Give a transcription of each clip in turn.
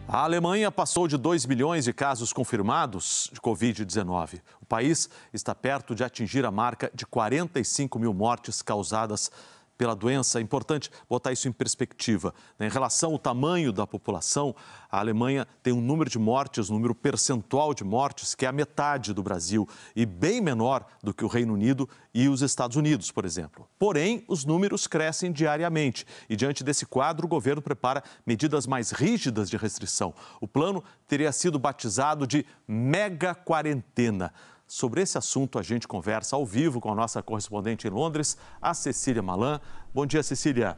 A Alemanha passou de 2 milhões de casos confirmados de Covid-19. O país está perto de atingir a marca de 45 mil mortes causadas pela doença. É importante botar isso em perspectiva. Em relação ao tamanho da população, a Alemanha tem um número de mortes, um número percentual de mortes, que é a metade do Brasil e bem menor do que o Reino Unido e os Estados Unidos, por exemplo. Porém, os números crescem diariamente e, diante desse quadro, o governo prepara medidas mais rígidas de restrição. O plano teria sido batizado de mega quarentena. Sobre esse assunto, a gente conversa ao vivo com a nossa correspondente em Londres, a Cecília Malan. Bom dia, Cecília.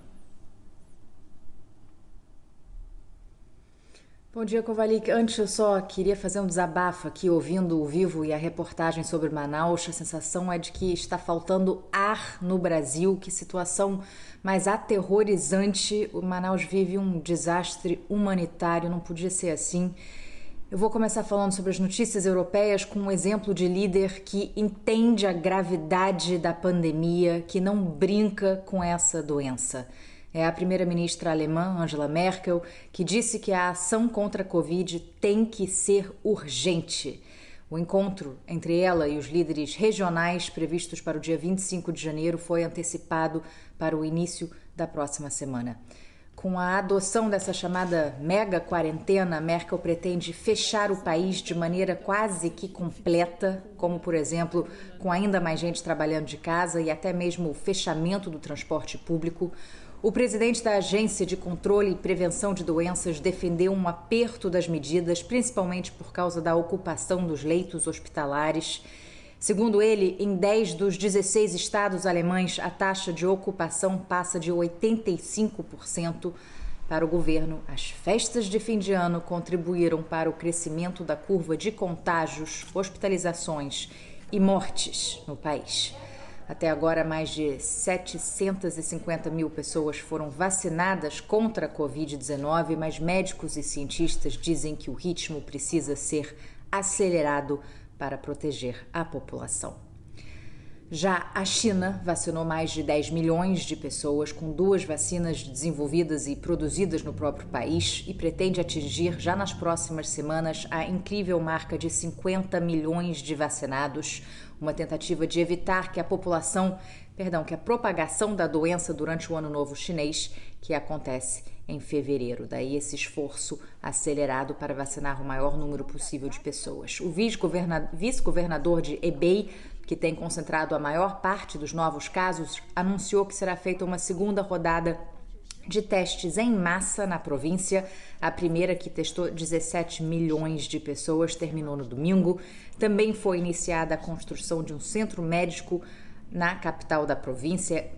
Bom dia, Kovalik. Antes, eu só queria fazer um desabafo aqui, ouvindo o vivo e a reportagem sobre Manaus. A sensação é de que está faltando ar no Brasil. Que situação mais aterrorizante. O Manaus vive um desastre humanitário, não podia ser assim. Eu vou começar falando sobre as notícias europeias com um exemplo de líder que entende a gravidade da pandemia, que não brinca com essa doença. É a primeira-ministra alemã, Angela Merkel, que disse que a ação contra a Covid tem que ser urgente. O encontro entre ela e os líderes regionais previstos para o dia 25 de janeiro foi antecipado para o início da próxima semana. Com a adoção dessa chamada mega quarentena, Merkel pretende fechar o país de maneira quase que completa, como, por exemplo, com ainda mais gente trabalhando de casa e até mesmo o fechamento do transporte público. O presidente da Agência de Controle e Prevenção de Doenças defendeu um aperto das medidas, principalmente por causa da ocupação dos leitos hospitalares. Segundo ele, em 10 dos 16 estados alemães, a taxa de ocupação passa de 85%. Para o governo, as festas de fim de ano contribuíram para o crescimento da curva de contágios, hospitalizações e mortes no país. Até agora, mais de 750 mil pessoas foram vacinadas contra a Covid-19, mas médicos e cientistas dizem que o ritmo precisa ser acelerado para proteger a população. Já a China vacinou mais de 10 milhões de pessoas com 2 vacinas desenvolvidas e produzidas no próprio país e pretende atingir já nas próximas semanas a incrível marca de 50 milhões de vacinados, uma tentativa de evitar que a propagação da doença durante o Ano Novo Chinês, que acontece em fevereiro. Daí esse esforço acelerado para vacinar o maior número possível de pessoas. O vice-governador de Hebei, que tem concentrado a maior parte dos novos casos, anunciou que será feita uma segunda rodada de testes em massa na província. A primeira, que testou 17 milhões de pessoas, terminou no domingo. Também foi iniciada a construção de um centro médico na capital da província.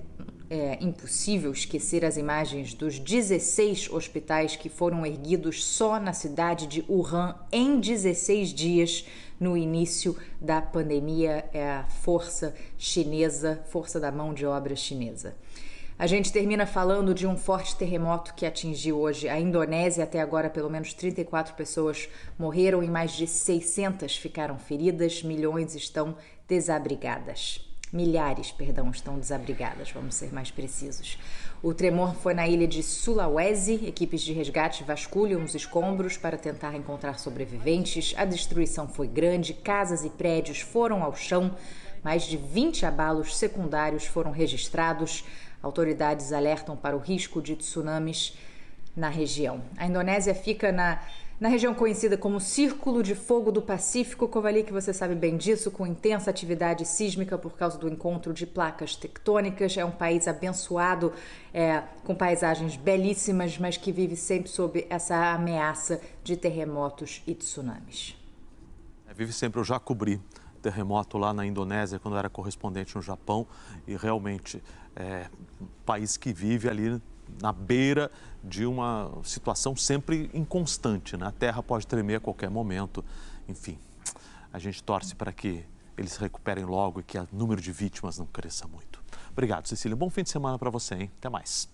É impossível esquecer as imagens dos 16 hospitais que foram erguidos só na cidade de Wuhan em 16 dias no início da pandemia. É a força da mão de obra chinesa. A gente termina falando de um forte terremoto que atingiu hoje a Indonésia. Até agora, pelo menos 34 pessoas morreram e mais de 600 ficaram feridas. Milhares estão desabrigadas, vamos ser mais precisos. O tremor foi na ilha de Sulawesi. Equipes de resgate vasculham os escombros para tentar encontrar sobreviventes. A destruição foi grande, casas e prédios foram ao chão. Mais de 20 abalos secundários foram registrados. Autoridades alertam para o risco de tsunamis na região. A Indonésia fica na região conhecida como Círculo de Fogo do Pacífico. Kovalik, você sabe bem disso, com intensa atividade sísmica por causa do encontro de placas tectônicas. É um país abençoado, com paisagens belíssimas, mas que vive sempre sob essa ameaça de terremotos e tsunamis. Vive sempre, eu já cobri terremoto lá na Indonésia, quando era correspondente no Japão, e realmente é um país que vive ali na beira de uma situação sempre inconstante, né? A terra pode tremer a qualquer momento. Enfim, a gente torce para que eles se recuperem logo e que o número de vítimas não cresça muito. Obrigado, Cecília. Bom fim de semana para você, hein? Até mais.